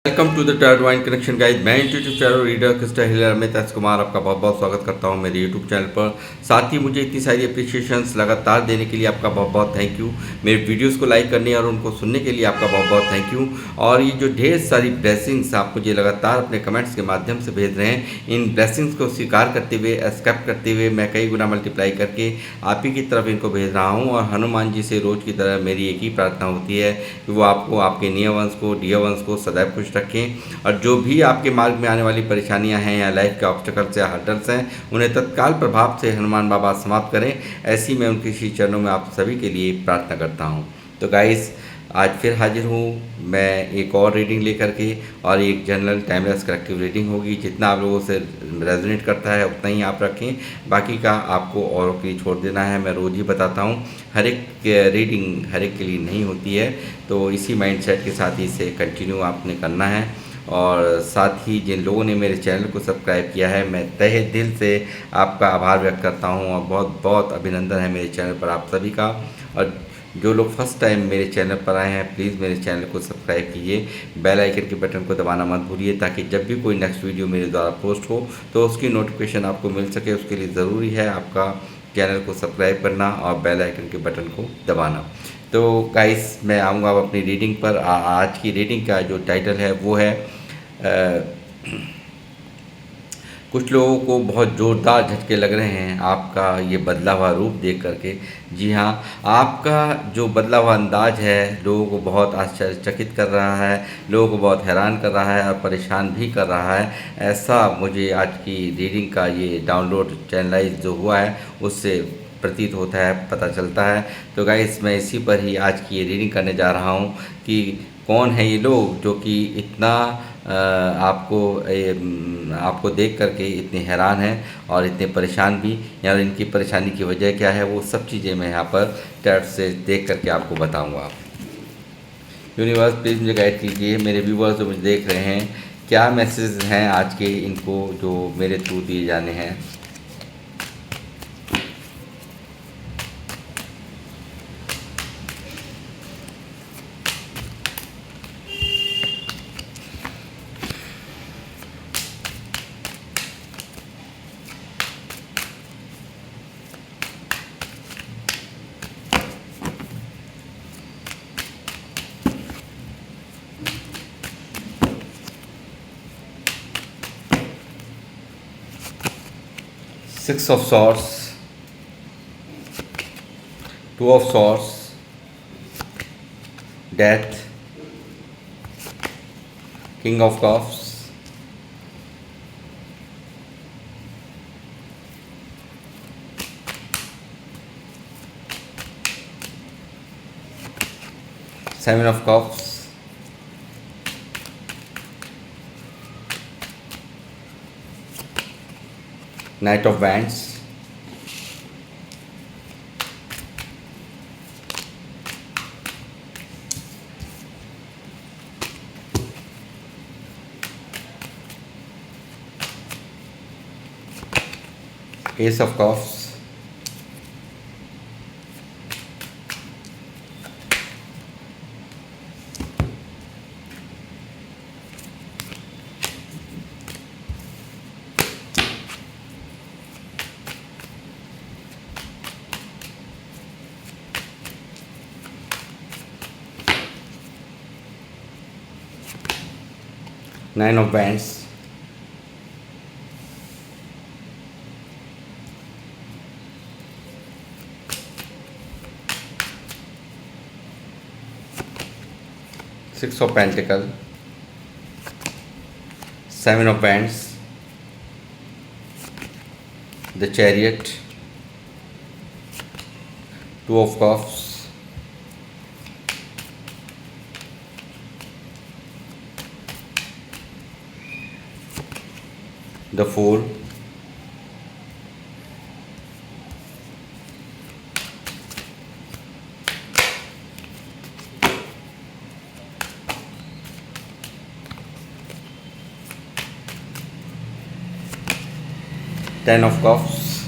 Welcome to the Turdwine connection guide. मैं YouTube channel reader Krista Hiller Amit S Kumar आपका बहुत बहुत स्वागत करता हूं मेरे यूट्यूब चैनल पर। साथ ही मुझे इतनी सारी अप्रिशिएशंस लगातार देने के लिए आपका बहुत बहुत थैंक यू। मेरे वीडियोस को लाइक करने और उनको सुनने के लिए आपका बहुत बहुत थैंक यू। और ये जो ढेर सारी ब्लेसिंग्स आप मुझे लगातार अपने कमेंट्स के माध्यम से भेज रहे हैं, इन ब्लेसिंग्स को स्वीकार करते हुए, एक्सेप्ट करते हुए मैं कई गुना मल्टीप्लाई करके आप ही की तरफ इनको भेज रहा हूँ। और हनुमान जी से रोज़ की तरह मेरी एक ही प्रार्थना होती है कि वो आपको, आपके नियर वंश को, डियर वंश को सदैव खुश रखें। और जो भी आपके मार्ग में आने वाली परेशानियां हैं या लाइफ के ऑब्स्टेकल्स या हर्डल्स हैं, उन्हें तत्काल प्रभाव से हनुमान बाबा समाप्त करें। ऐसी मैं उनके श्री चरणों में आप सभी के लिए प्रार्थना करता हूं। तो गाइस, आज फिर हाजिर हूँ मैं एक और रीडिंग लेकर के, और एक जनरल टाइमलेस कलेक्टिव रीडिंग होगी। जितना आप लोगों से रेजोनेट करता है उतना ही आप रखें, बाकी का आपको औरों के लिए छोड़ देना है। मैं रोज़ ही बताता हूँ, हर एक रीडिंग हर एक के लिए नहीं होती है, तो इसी माइंडसेट के साथ ही इसे कंटिन्यू आपने करना है। और साथ ही जिन लोगों ने मेरे चैनल को सब्सक्राइब किया है, मैं तहे दिल से आपका आभार व्यक्त करता हूं और बहुत बहुत अभिनंदन है मेरे चैनल पर आप सभी का। और जो लोग फर्स्ट टाइम मेरे चैनल पर आए हैं, प्लीज़ मेरे चैनल को सब्सक्राइब कीजिए, बेल आइकन के बटन को दबाना मत भूलिए, ताकि जब भी कोई नेक्स्ट वीडियो मेरे द्वारा पोस्ट हो तो उसकी नोटिफिकेशन आपको मिल सके। उसके लिए ज़रूरी है आपका चैनल को सब्सक्राइब करना और बेल आइकन के बटन को दबाना। तो गाइस, मैं आऊँगा अब अपनी रीडिंग पर। आज की रीडिंग का जो टाइटल है वो है कुछ लोगों को बहुत ज़ोरदार झटके लग रहे हैं आपका ये बदला हुआ रूप देख करके। जी हाँ, आपका जो बदला हुआ अंदाज है लोगों को बहुत आश्चर्यचकित कर रहा है, लोगों को बहुत हैरान कर रहा है और परेशान भी कर रहा है। ऐसा मुझे आज की रीडिंग का ये डाउनलोड चैनलाइज जो हुआ है उससे प्रतीत होता है, पता चलता है। तो गाइस, मैं इसी पर ही आज की ये रीडिंग करने जा रहा हूँ कि कौन है ये लोग जो कि इतना आपको देख करके इतने हैरान हैं और इतने परेशान भी, या इनकी परेशानी की वजह क्या है, वो सब चीज़ें मैं यहाँ पर टैट से देख करके आपको बताऊँगा। यूनिवर्स प्लीज़ मुझे गाइड कीजिए। मेरे व्यूवर्स जो मुझे देख रहे हैं, क्या मैसेज हैं आज के इनको जो मेरे थ्रू दिए जाने हैं। Six of Swords, Two of Swords, Death, King of Cups, Seven of Cups, Knight of Wands, Ace of Cups, Nine of Wands, Six of Pentacles, Seven of Wands, the Chariot, Two of Cups, the Fool, Ten of Cups,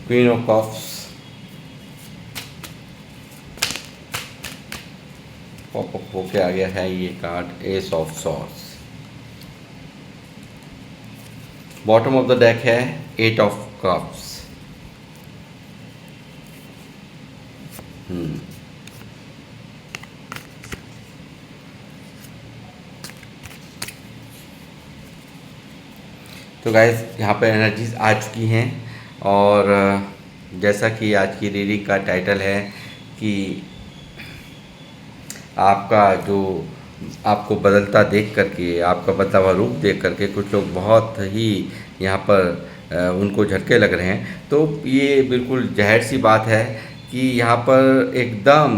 Queen of Cups, popup होके आ गया है ये card, S of swords. Bottom of the deck है eight of cups. तो guys यहाँ पर energies आ चुकी हैं, और जैसा कि आज की रीडिंग का टाइटल है कि आपका जो आपको बदलता देख करके, आपका बदला हुआ रूप देख करके कुछ लोग बहुत ही यहाँ पर उनको झटके लग रहे हैं। तो ये बिल्कुल ज़ाहिर सी बात है कि यहाँ पर एकदम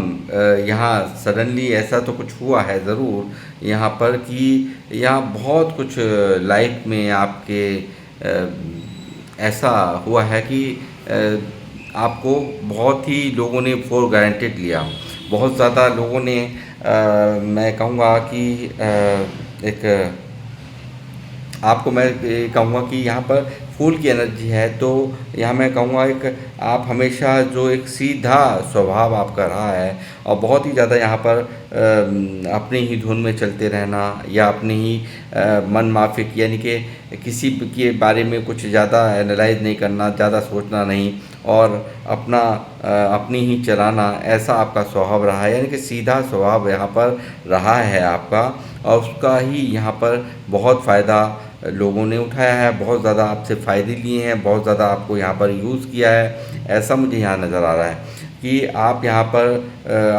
यहाँ सडनली ऐसा तो कुछ हुआ है ज़रूर यहाँ पर कि यहाँ बहुत कुछ लाइफ में आपके ऐसा हुआ है कि आपको बहुत ही लोगों ने फॉर गारंटेड लिया। बहुत ज़्यादा लोगों ने मैं कहूँगा कि एक आपको मैं कहूँगा कि यहाँ पर फूल की एनर्जी है। तो यहाँ मैं कहूँगा एक आप हमेशा जो एक सीधा स्वभाव आपका रहा है, और बहुत ही ज़्यादा यहाँ पर अपनी ही धुन में चलते रहना, या अपनी ही मन माफिक, यानी कि किसी के बारे में कुछ ज़्यादा एनालाइज नहीं करना, ज़्यादा सोचना नहीं, और अपना अपनी ही चलाना, ऐसा आपका स्वभाव रहा है। यानी कि सीधा स्वभाव यहाँ पर रहा है आपका, और उसका ही यहाँ पर बहुत फ़ायदा लोगों ने उठाया है, बहुत ज़्यादा आपसे फ़ायदे लिए हैं, बहुत ज़्यादा आपको यहाँ पर यूज़ किया है। ऐसा मुझे यहाँ नज़र आ रहा है कि आप यहाँ पर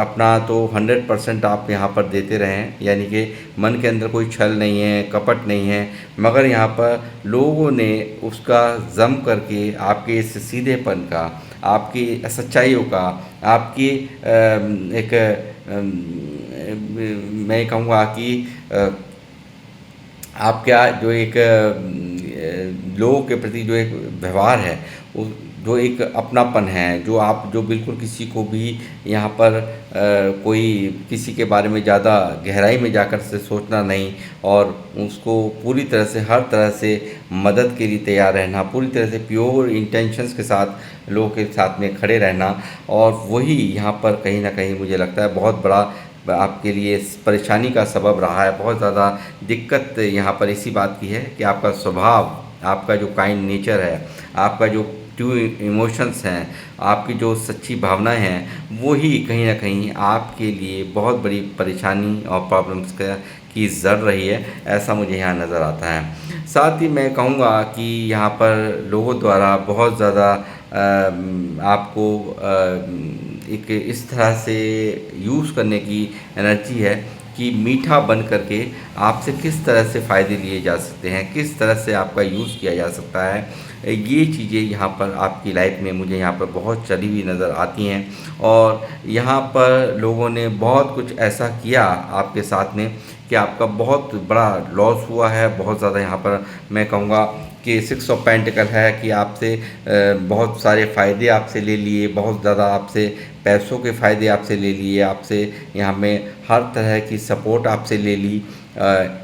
अपना तो 100% आप यहाँ पर देते रहें, यानी कि मन के अंदर कोई छल नहीं है, कपट नहीं है, मगर यहाँ पर लोगों ने उसका जम करके आपके इस सीधेपन का, आपकी सच्चाइयों का, आपकी एक मैं कहूँगा कि आपका जो एक लोगों के प्रति जो एक व्यवहार है, जो एक अपनापन है, जो आप जो बिल्कुल किसी को भी यहाँ पर कोई किसी के बारे में ज़्यादा गहराई में जाकर से सोचना नहीं, और उसको पूरी तरह से हर तरह से मदद के लिए तैयार रहना, पूरी तरह से प्योर इंटेंशंस के साथ लोगों के साथ में खड़े रहना। और वही यहाँ पर कहीं ना कहीं मुझे लगता है बहुत बड़ा आपके लिए परेशानी का सबब रहा है। बहुत ज़्यादा दिक्कत यहाँ पर इसी बात की है कि आपका स्वभाव, आपका जो काइंड नेचर है, आपका जो ट्रू इमोशंस हैं, आपकी जो सच्ची भावनाएं हैं, वो ही कहीं ना कहीं आपके लिए बहुत बड़ी परेशानी और प्रॉब्लम्स की जड़ रही है, ऐसा मुझे यहाँ नज़र आता है। साथ ही मैं कहूँगा कि यहाँ पर लोगों द्वारा बहुत ज़्यादा आपको एक इस तरह से यूज़ करने की एनर्जी है कि मीठा बन करके आपसे किस तरह से फ़ायदे लिए जा सकते हैं, किस तरह से आपका यूज़ किया जा सकता है। ये चीज़ें यहाँ पर आपकी लाइफ में मुझे यहाँ पर बहुत चली हुई नज़र आती हैं, और यहाँ पर लोगों ने बहुत कुछ ऐसा किया आपके साथ में कि आपका बहुत बड़ा लॉस हुआ है। बहुत ज़्यादा यहाँ पर मैं कहूँगा कि 6 ऑफ पेंटिकल है कि आपसे बहुत सारे फ़ायदे आपसे ले लिए, बहुत ज़्यादा आपसे पैसों के फ़ायदे आपसे ले लिए, आपसे यहाँ में हर तरह की सपोर्ट आपसे ले ली,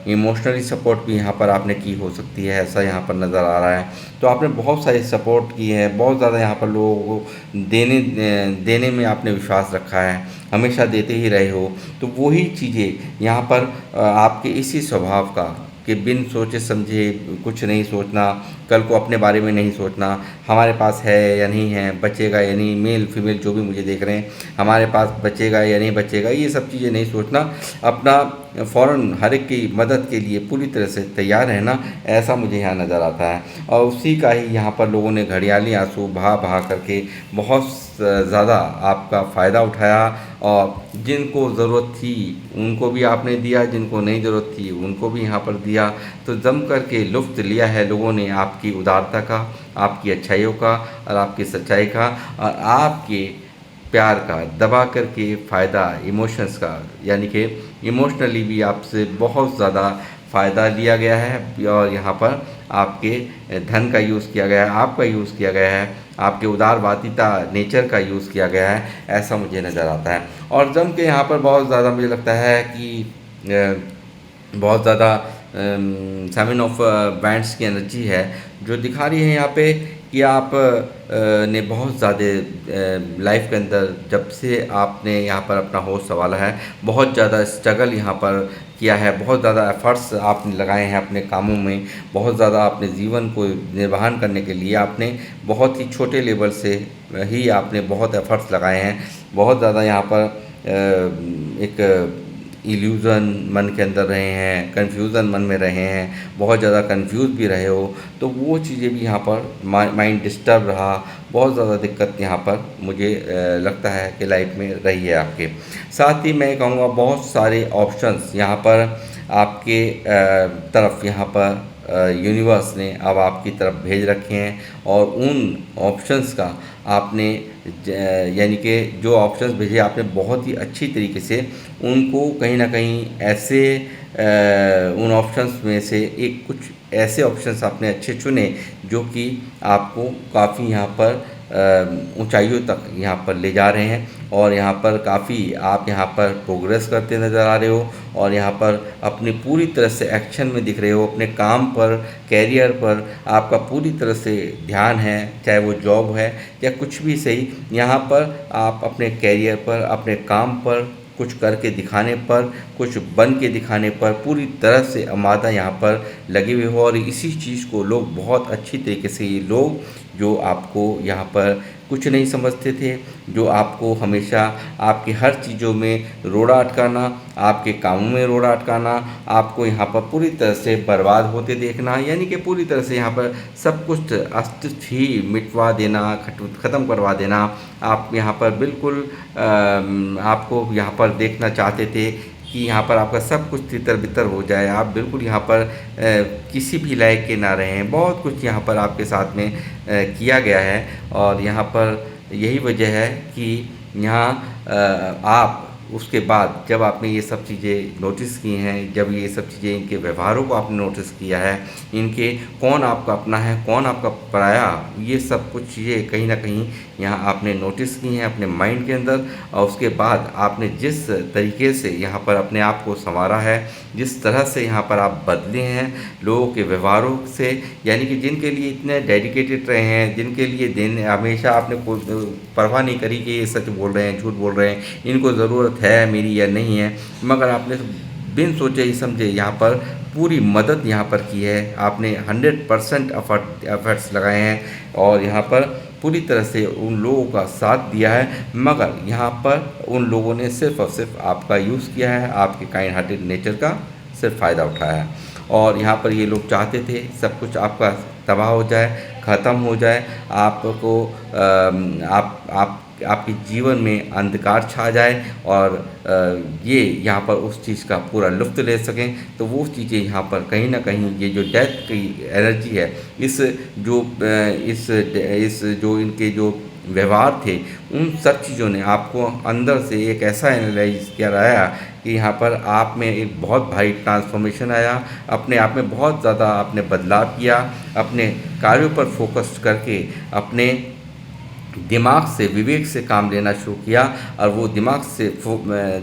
इमोशनली सपोर्ट भी यहाँ पर आपने की हो सकती है, ऐसा यहाँ पर नज़र आ रहा है। तो आपने बहुत सारी सपोर्ट की है, बहुत ज़्यादा यहाँ पर लोगों को देने में आपने विश्वास रखा है, हमेशा देते ही रहे हो। तो वही चीज़ें यहाँ पर आपके इसी स्वभाव का कि बिन सोचे समझे कुछ नहीं सोचना, कल को अपने बारे में नहीं सोचना, हमारे पास है या नहीं है, बचेगा या नहीं, मेल फीमेल जो भी मुझे देख रहे हैं, हमारे पास बचेगा या नहीं बचेगा, ये सब चीज़ें नहीं सोचना, अपना फ़ौरन हर एक की मदद के लिए पूरी तरह से तैयार रहना, ऐसा मुझे यहाँ नज़र आता है। और उसी का ही यहाँ पर लोगों ने घड़ियाली आंसू बहा बहा करके बहुत ज़्यादा आपका फ़ायदा उठाया, और जिनको ज़रूरत थी उनको भी आपने दिया, जिनको नहीं ज़रूरत थी उनको भी यहाँ पर दिया। तो जम करके लुत्फ़ लिया है लोगों ने आपकी उदारता का, आपकी अच्छाइयों का, और आपकी सच्चाई का, और आपके प्यार का दबा करके फ़ायदा इमोशंस का, यानी कि इमोशनली भी आपसे बहुत ज़्यादा फ़ायदा लिया गया है, और यहाँ पर आपके धन का यूज़ किया गया है, आपका यूज़ किया गया है, आपके उदारवादिता नेचर का यूज़ किया गया है, ऐसा मुझे नज़र आता है। और जम के यहाँ पर बहुत ज़्यादा मुझे लगता है कि बहुत ज़्यादा 7 ऑफ बैंड्स की एनर्जी है, जो दिखा रही है यहाँ पे कि आप ने बहुत ज़्यादा लाइफ के अंदर जब से आपने यहाँ पर अपना होश संभाला है, बहुत ज़्यादा स्ट्रगल यहाँ पर किया है, बहुत ज़्यादा एफ़र्ट्स आपने लगाए हैं अपने कामों में, बहुत ज़्यादा अपने जीवन को निर्वहन करने के लिए आपने बहुत ही छोटे लेवल से ही आपने बहुत एफ़र्ट्स लगाए हैं। बहुत ज़्यादा यहाँ पर एक इल्यूज़न मन के अंदर रहे हैं, कन्फ्यूज़न मन में रहे हैं, बहुत ज़्यादा कन्फ्यूज़ भी रहे हो, तो वो चीज़ें भी यहाँ पर माइंड डिस्टर्ब रहा, बहुत ज़्यादा दिक्कत यहाँ पर मुझे लगता है कि लाइफ में रही है आपके। साथ ही मैं कहूँगा बहुत सारे ऑप्शंस यहाँ पर आपके तरफ यहाँ पर यूनिवर्स ने अब आपकी तरफ भेज रखे हैं, और उन ऑप्शंस का आपने यानी कि जो ऑप्शंस भेजे आपने बहुत ही अच्छी तरीके से उनको कहीं ना कहीं ऐसे उन ऑप्शंस में से एक कुछ ऐसे ऑप्शंस आपने अच्छे चुने जो कि आपको काफ़ी यहाँ पर ऊंचाइयों तक यहाँ पर ले जा रहे हैं, और यहाँ पर काफ़ी आप यहाँ पर प्रोग्रेस करते नज़र आ रहे हो, और यहाँ पर अपनी पूरी तरह से एक्शन में दिख रहे हो। अपने काम पर, कैरियर पर आपका पूरी तरह से ध्यान है, चाहे वो जॉब है या कुछ भी सही, यहाँ पर आप अपने कैरियर पर, अपने काम पर, कुछ करके दिखाने पर, कुछ बन के दिखाने पर पूरी तरह से आमादा यहाँ पर लगे हुए हो। और इसी चीज़ को लोग बहुत अच्छी तरीके से, ये लोग जो आपको यहाँ पर कुछ नहीं समझते थे, जो आपको हमेशा आपकी हर चीज़ों में रोड़ा अटकाना, आपके कामों में रोड़ा अटकाना, आपको यहाँ पर पूरी तरह से बर्बाद होते देखना, यानी कि पूरी तरह से यहाँ पर सब कुछ अस्तित्व ही मिटवा देना, ख़त्म करवा देना, आप यहाँ पर बिल्कुल आपको यहाँ पर देखना चाहते थे कि यहाँ पर आपका सब कुछ तितर-बितर हो जाए, आप बिल्कुल यहाँ पर किसी भी लायक के ना रहें। बहुत कुछ यहाँ पर आपके साथ में किया गया है, और यहाँ पर यही वजह है कि यहाँ आप उसके बाद जब आपने ये सब चीज़ें नोटिस की हैं, जब ये सब चीज़ें, इनके व्यवहारों को आपने नोटिस किया है, इनके कौन आपका अपना है, कौन आपका पराया, ये सब कुछ चीज़ें कहीं ना कहीं यहाँ आपने नोटिस की हैं अपने माइंड के अंदर। और उसके बाद आपने जिस तरीके से यहाँ पर अपने आप को संवारा है, जिस तरह से यहाँ पर आप बदले हैं लोगों के व्यवहारों से, यानी कि जिनके लिए इतने डेडिकेटेड रहे हैं, जिनके लिए देने हमेशा आपने कोई परवाह नहीं करी कि ये सच बोल रहे हैं, झूठ बोल रहे हैं, इनको ज़रूरत है मेरी या नहीं है, मगर आपने बिन सोचे ही समझे यहाँ पर पूरी मदद यहाँ पर की है। आपने 100% एफर्ट्स लगाए हैं, और यहाँ पर पूरी तरह से उन लोगों का साथ दिया है, मगर यहाँ पर उन लोगों ने सिर्फ़ और सिर्फ आपका यूज़ किया है, आपके काइंड हार्टेड नेचर का सिर्फ फ़ायदा उठाया है। और यहाँ पर ये लोग चाहते थे सब कुछ आपका तबाह हो जाए, ख़त्म हो जाए, आपको आपके जीवन में अंधकार छा जाए, और ये यहाँ पर उस चीज़ का पूरा लुत्फ़ ले सकें। तो वो चीज़ें यहाँ पर कहीं ना कहीं ये जो डेथ की एनर्जी है, इस जो इनके जो व्यवहार थे, उन सब चीज़ों ने आपको अंदर से एक ऐसा एनालाइज कराया कि यहाँ पर आप में एक बहुत भारी ट्रांसफॉर्मेशन आया, अपने आप में बहुत ज़्यादा आपने बदलाव किया, अपने कार्यों पर फोकस करके अपने दिमाग से, विवेक से काम लेना शुरू किया, और वो दिमाग से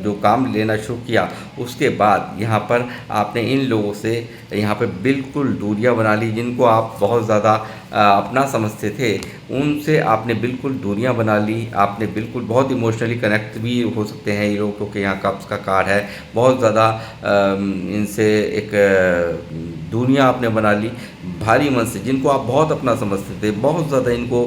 जो काम लेना शुरू किया, उसके बाद यहाँ पर आपने इन लोगों से यहाँ पे बिल्कुल दूरियां बना ली, जिनको आप बहुत ज़्यादा अपना समझते थे, उनसे आपने बिल्कुल दूरियां बना ली। आपने बिल्कुल बहुत इमोशनली कनेक्ट भी हो सकते हैं ये लोग, क्योंकि यहाँ कब्ज़ का कार्ड है, बहुत ज़्यादा इनसे एक दूरियां आपने बना ली भारी मन से, जिनको आप बहुत अपना समझते थे, बहुत ज़्यादा इनको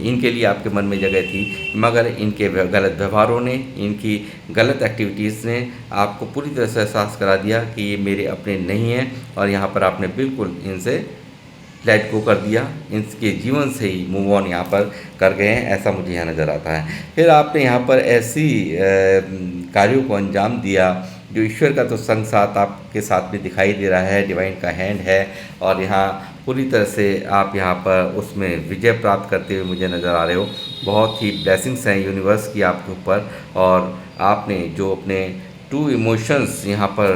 इनके लिए आपके मन में जगह थी, मगर इनके गलत व्यवहारों ने, इनकी गलत एक्टिविटीज़ ने आपको पूरी तरह से एहसास करा दिया कि ये मेरे अपने नहीं हैं, और यहाँ पर आपने बिल्कुल इनसे लेट गो कर दिया, इनके जीवन से ही मूव ऑन यहाँ पर कर गए हैं, ऐसा मुझे यहाँ नज़र आता है। फिर आपने यहाँ पर ऐसी कार्यों को अंजाम दिया जो ईश्वर का तो संग साथ आपके साथ में दिखाई दे रहा है, डिवाइन का हैंड है, और यहाँ पूरी तरह से आप यहाँ पर उसमें विजय प्राप्त करते हुए मुझे नज़र आ रहे हो। बहुत ही ब्लेसिंग्स हैं यूनिवर्स की आपके ऊपर, और आपने जो अपने टू इमोशंस यहाँ पर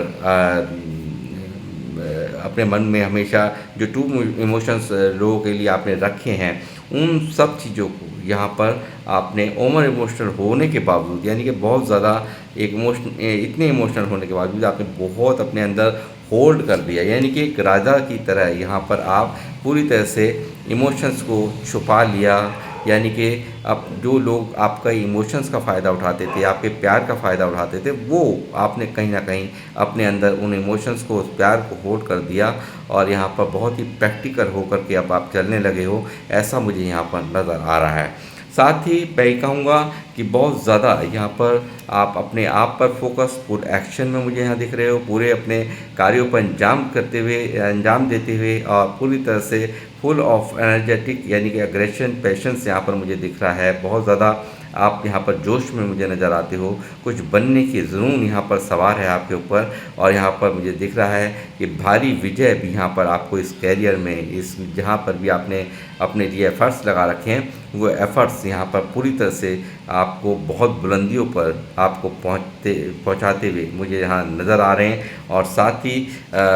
अपने मन में हमेशा जो टू इमोशंस लोगों के लिए आपने रखे हैं, उन सब चीज़ों को यहाँ पर आपने ओवर इमोशनल होने के बावजूद, यानी कि बहुत ज़्यादा इतने इमोशनल होने के बावजूद आपने बहुत अपने अंदर होल्ड कर दिया, यानी कि एक राजा की तरह यहाँ पर आप पूरी तरह से इमोशंस को छुपा लिया। यानी कि अब जो लोग आपका इमोशंस का फ़ायदा उठाते थे, आपके प्यार का फ़ायदा उठाते थे, वो आपने कहीं ना कहीं अपने अंदर उन इमोशंस को, उस प्यार को होल्ड कर दिया और यहाँ पर बहुत ही प्रैक्टिकल होकर के अब आप चलने लगे हो, ऐसा मुझे यहाँ पर नज़र आ रहा है। साथ ही मैं कहूँगा कि बहुत ज़्यादा यहाँ पर आप अपने आप पर फोकस, फुल एक्शन में मुझे यहाँ दिख रहे हो, पूरे अपने कार्यों पर अंजाम देते हुए और पूरी तरह से फुल ऑफ एनर्जेटिक, यानी कि अग्रेशन, पैशंस यहाँ पर मुझे दिख रहा है। बहुत ज़्यादा आप यहाँ पर जोश में मुझे नज़र आते हो, कुछ बनने की जुनून यहाँ पर सवार है आपके ऊपर और यहाँ पर मुझे दिख रहा है कि भारी विजय भी यहाँ पर आपको इस कैरियर में, इस जहाँ पर भी आपने अपने लिए एफ़र्ट्स लगा रखे हैं, वो एफ़र्ट्स यहाँ पर पूरी तरह से आपको बहुत बुलंदियों पर आपको पहुँचाते हुए मुझे यहाँ नज़र आ रहे हैं। और साथ ही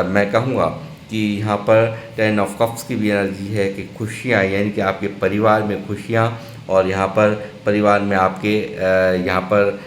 मैं कहूँगा कि यहाँ पर 10 ऑफ कप्स की भी एनर्जी है कि खुशियाँ, यानी कि आपके परिवार में खुशियाँ और यहाँ पर परिवार में आपके यहाँ पर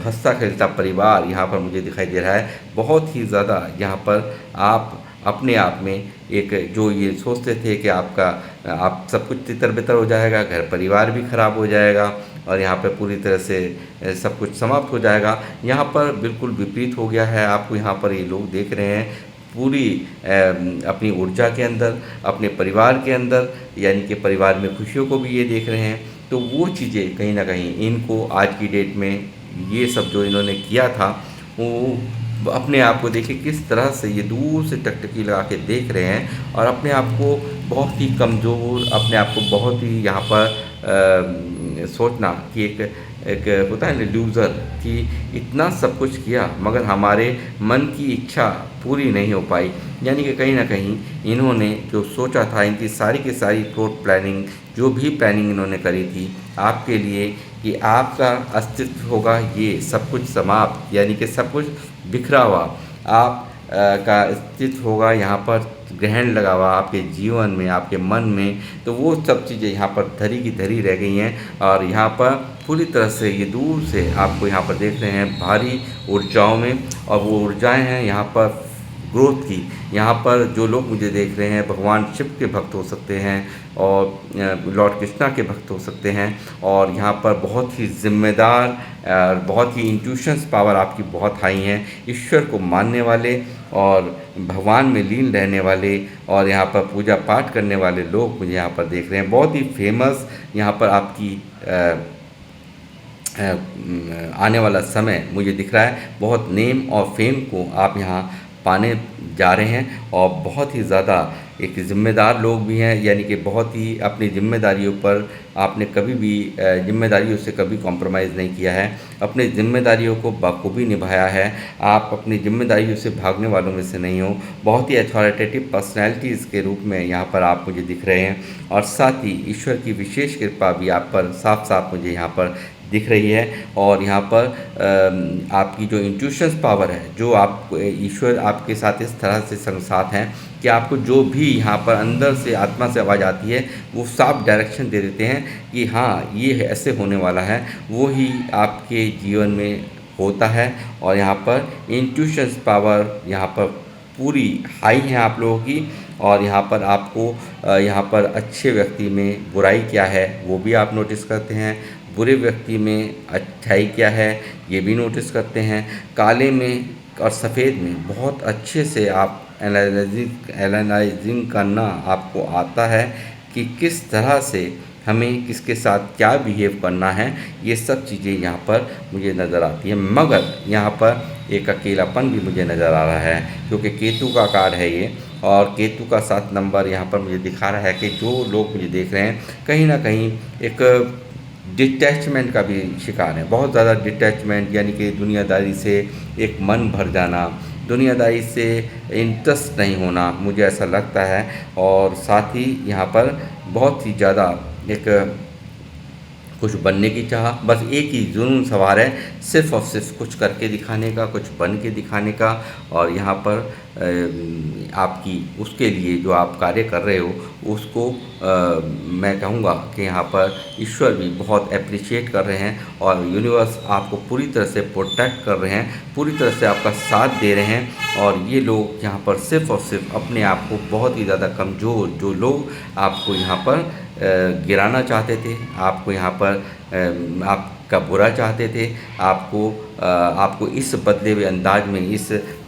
हंसता खेलता परिवार यहाँ पर मुझे दिखाई दे रहा है। बहुत ही ज़्यादा यहाँ पर आप अपने आप में एक जो ये सोचते थे कि आप सब कुछ तितर बितर हो जाएगा, घर परिवार भी ख़राब हो जाएगा और यहाँ पर पूरी तरह से सब कुछ समाप्त हो जाएगा, यहाँ पर बिल्कुल विपरीत हो गया है। आपको यहाँ पर ये लोग देख रहे हैं पूरी अपनी ऊर्जा के अंदर, अपने परिवार के अंदर, यानी कि परिवार में खुशियों को भी ये देख रहे हैं। तो वो चीज़ें कहीं ना कहीं इनको आज की डेट में ये सब जो इन्होंने किया था, वो अपने आप को देखिए किस तरह से ये दूर से टकटकी लगा के देख रहे हैं और अपने आप को बहुत ही कमज़ोर, अपने आप को बहुत ही यहाँ पर सोचना कि एक होता है ना लूज़र, कि इतना सब कुछ किया मगर हमारे मन की इच्छा पूरी नहीं हो पाई। यानी कि कहीं ना कहीं इन्होंने जो सोचा था, इनकी सारी की सारी प्लानिंग, जो भी प्लानिंग इन्होंने करी थी आपके लिए कि आपका अस्तित्व होगा ये सब कुछ समाप्त, यानी कि सब कुछ बिखरा हुआ आप का अस्तित्व होगा यहाँ पर ग्रहण लगा हुआ आपके जीवन में, आपके मन में, तो वो सब चीज़ें यहाँ पर धरी की धरी रह गई हैं। और यहाँ पर पूरी तरह से ये दूर से आपको यहाँ पर देख रहे हैं भारी ऊर्जाओं में, और वो ऊर्जाएं हैं यहाँ पर ग्रोथ की। यहाँ पर जो लोग मुझे देख रहे हैं भगवान शिव के भक्त हो सकते हैं और लॉर्ड कृष्णा के भक्त हो सकते हैं, और यहाँ पर बहुत ही ज़िम्मेदार, बहुत ही इंट्यूशंस पावर आपकी बहुत हाई हैं, ईश्वर को मानने वाले और भगवान में लीन रहने वाले और यहाँ पर पूजा पाठ करने वाले लोग मुझे यहाँ पर देख रहे हैं। बहुत ही फेमस यहाँ पर आपकी आने वाला समय मुझे दिख रहा है। बहुत नेम और फेम को आप यहाँ पाने जा रहे हैं और बहुत ही ज़्यादा एक ज़िम्मेदार लोग भी हैं, यानी कि बहुत ही अपनी ज़िम्मेदारियों पर आपने कभी भी ज़िम्मेदारियों से कभी कॉम्प्रोमाइज़ नहीं किया है, अपनी ज़िम्मेदारियों को बखूबी निभाया है। आप अपनी ज़िम्मेदारियों से भागने वालों में से नहीं हो, बहुत ही अथॉरिटेटिव पर्सनैलिटीज़ के रूप में यहाँ पर आप मुझे दिख रहे हैं। और साथ ही ईश्वर की विशेष कृपा भी आप पर साफ साफ मुझे यहाँ पर दिख रही है। और यहाँ पर आपकी जो इंट्यूशंस पावर है, जो आप ईश्वर आपके साथ इस तरह से संगसाथ हैं कि आपको जो भी यहाँ पर अंदर से आत्मा से आवाज़ आती है वो साफ डायरेक्शन दे देते हैं कि हाँ ये ऐसे होने वाला है, वो ही आपके जीवन में होता है। और यहाँ पर इंट्यूशंस पावर यहाँ पर पूरी हाई है आप लोगों की। और यहाँ पर आपको यहाँ पर अच्छे व्यक्ति में बुराई क्या है वो भी आप नोटिस करते हैं, बुरे व्यक्ति में अच्छाई क्या है ये भी नोटिस करते हैं, काले में और सफ़ेद में बहुत अच्छे से आप एनालाइजिंग करना आपको आता है कि किस तरह से हमें किसके साथ क्या बिहेव करना है, ये सब चीज़ें यहाँ पर मुझे नज़र आती हैं। मगर यहाँ पर एक अकेलापन भी मुझे नज़र आ रहा है क्योंकि केतु का कार्ड है ये, और केतु का 7 नंबर यहाँ पर मुझे दिखा रहा है कि जो लोग मुझे देख रहे हैं कहीं ना कहीं एक डिटैचमेंट का भी शिकार है, बहुत ज़्यादा डिटैचमेंट, यानी कि दुनियादारी से एक मन भर जाना, दुनियादारी से इंटरेस्ट नहीं होना, मुझे ऐसा लगता है। और साथ ही यहाँ पर बहुत ही ज़्यादा एक कुछ बनने की चाह, बस एक ही जुनून सवार है, सिर्फ़ और सिर्फ कुछ करके दिखाने का, कुछ बन के दिखाने का। और यहाँ पर आपकी उसके लिए जो आप कार्य कर रहे हो उसको मैं कहूँगा कि यहाँ पर ईश्वर भी बहुत एप्रिशिएट कर रहे हैं और यूनिवर्स आपको पूरी तरह से प्रोटेक्ट कर रहे हैं, पूरी तरह से आपका साथ दे रहे हैं। और ये लोग यहाँ पर सिर्फ़ और सिर्फ अपने आप को बहुत ही ज़्यादा कमज़ोर, जो लोग आपको यहाँ पर गिराना चाहते थे, आपको यहाँ पर आपका बुरा चाहते थे, आपको इस बदले हुए अंदाज में,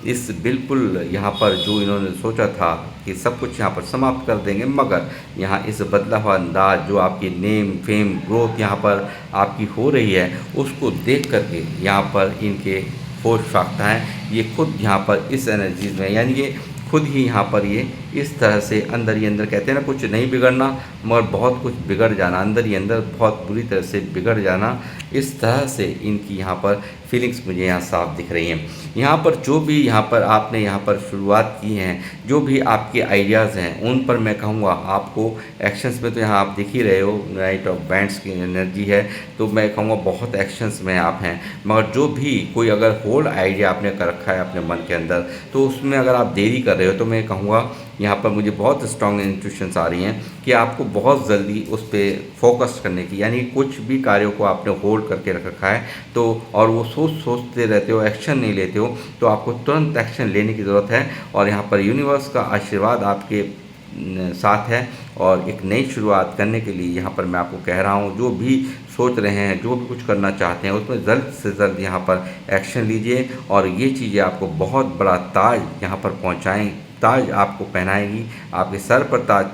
इस बिल्कुल यहाँ पर जो इन्होंने सोचा था कि सब कुछ यहाँ पर समाप्त कर देंगे, मगर यहाँ इस बदला हुआ अंदाज जो आपकी नेम फेम ग्रोथ यहाँ पर आपकी हो रही है, उसको देख करके यहाँ पर इनके होश फाख्ता है। ये खुद यहाँ पर इस एनर्जीज में, यानी कि खुद ही यहाँ पर ये इस तरह से अंदर ही अंदर, कहते हैं ना कुछ नहीं बिगड़ना मगर बहुत कुछ बिगड़ जाना, अंदर ही अंदर बहुत बुरी तरह से बिगड़ जाना, इस तरह से इनकी यहाँ पर फीलिंग्स मुझे यहाँ साफ दिख रही हैं। यहाँ पर जो भी यहाँ पर आपने यहाँ पर शुरुआत की हैं, जो भी आपके आइडियाज़ हैं, उन पर मैं कहूँगा आपको एक्शंस में, तो यहाँ आप दिख ही रहे हो, नाइट ऑफ बैंड्स की एनर्जी है, तो मैं कहूँगा बहुत एक्शंस में आप हैं। मगर जो भी कोई अगर होल्ड आइडिया आपने कर रखा है अपने मन के अंदर, तो उसमें अगर आप देरी कर रहे हो, तो मैं कहूँगा यहाँ पर मुझे बहुत स्ट्रॉन्ग इंट्यूशंस आ रही हैं कि आपको बहुत जल्दी उस पर फोकस करने की, यानी कुछ भी कार्यों को आपने होल्ड करके रख रखा है तो, और वो सोचते रहते हो, एक्शन नहीं लेते हो, तो आपको तुरंत एक्शन लेने की ज़रूरत है। और यहाँ पर यूनिवर्स का आशीर्वाद आपके साथ है और एक नई शुरुआत करने के लिए यहाँ पर मैं आपको कह रहा हूँ, जो भी सोच रहे हैं, जो भी कुछ करना चाहते हैं, उसमें जल्द से जल्द यहाँ पर एक्शन लीजिए और ये चीज़ें आपको बहुत बड़ा ताज यहाँ पर पहुँचाएँ, ताज आपको पहनाएगी, आपके सर पर ताज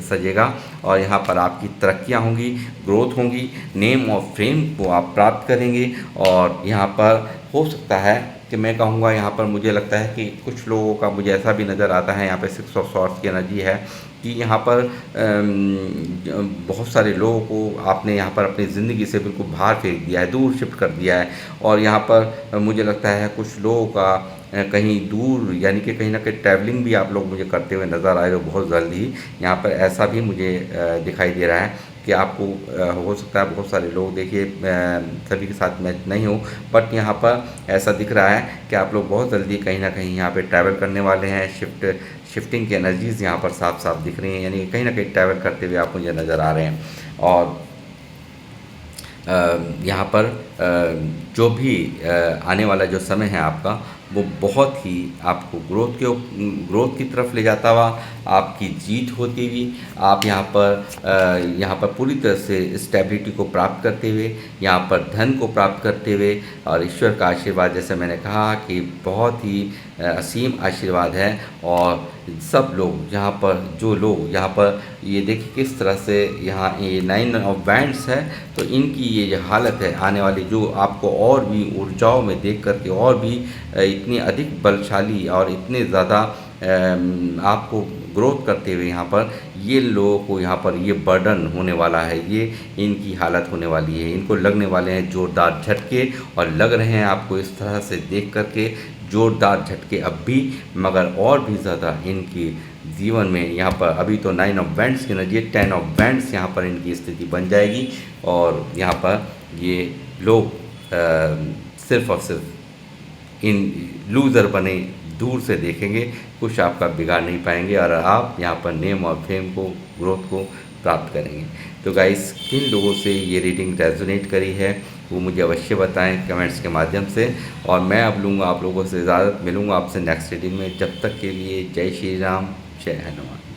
सजेगा और यहाँ पर आपकी तरक्कियाँ होंगी, ग्रोथ होंगी, नेम और फेम को आप प्राप्त करेंगे। और यहाँ पर हो सकता है कि मैं कहूँगा, यहाँ पर मुझे लगता है कि कुछ लोगों का मुझे ऐसा भी नज़र आता है, यहाँ पे 6 ऑफ सॉर्ड्स की एनर्जी है कि यहाँ पर बहुत सारे लोगों को आपने यहाँ पर अपनी ज़िंदगी से बिल्कुल बाहर फेंक दिया है, दूर शिफ्ट कर दिया है। और यहाँ पर मुझे लगता है कुछ लोगों का कहीं दूर, यानी कि कहीं ना कहीं ट्रैवलिंग भी आप लोग मुझे करते हुए नज़र आए हो बहुत जल्द ही। यहाँ पर ऐसा भी मुझे दिखाई दे रहा है कि आपको हो सकता है बहुत सारे लोग, देखिए सभी के साथ मैच नहीं हो, बट यहाँ पर ऐसा दिख रहा है कि आप लोग बहुत जल्दी कहीं ना कहीं यहाँ पे ट्रैवल करने वाले हैं। शिफ्टिंग की एनर्जीज़ यहाँ पर साफ साफ दिख रही हैं, यानी कहीं ना कहीं ट्रैवल करते हुए आप मुझे नज़र आ रहे हैं। और यहाँ पर जो भी आने वाला जो समय है आपका, वो बहुत ही आपको ग्रोथ की तरफ ले जाता हुआ, आपकी जीत होती हुई, आप यहाँ पर पूरी तरह से स्टेबिलिटी को प्राप्त करते हुए, यहाँ पर धन को प्राप्त करते हुए, और ईश्वर का आशीर्वाद, जैसे मैंने कहा कि बहुत ही असीम आशीर्वाद है। और सब लोग यहाँ पर, जो लोग यहाँ पर, ये देखिए किस तरह से यहाँ ये 9 ऑफ वैंड्स है, तो इनकी ये जो हालत है आने वाली, जो आपको और भी ऊर्जाओं में देख करके और भी इतनी अधिक बलशाली और इतने ज़्यादा आपको ग्रोथ करते हुए, यहाँ पर ये लोगों को यहाँ पर ये बर्डन होने वाला है, ये इनकी हालत होने वाली है, इनको लगने वाले हैं ज़ोरदार झटके, और लग रहे हैं आपको इस तरह से देख करके ज़ोरदार झटके अब भी, मगर और भी ज़्यादा इनकी जीवन में यहाँ पर अभी तो 9 ऑफ वैंड्स की एनर्जी, 10 ऑफ वैंड्स यहाँ पर इनकी स्थिति बन जाएगी। और यहाँ पर ये लोग सिर्फ़ और सिर्फ इन लूज़र बने दूर से देखेंगे, कुछ आपका बिगाड़ नहीं पाएंगे, और आप यहाँ पर नेम और फेम को, ग्रोथ को प्राप्त करेंगे। तो गाइस, किन लोगों से ये रीडिंग रेजोनेट करी है वो मुझे अवश्य बताएं कमेंट्स के माध्यम से, और मैं अब लूँगा आप लोगों से इजाज़त, मिलूँगा आपसे नेक्स्ट रीडिंग में। जब तक के लिए जय श्री राम, जय हनुमान।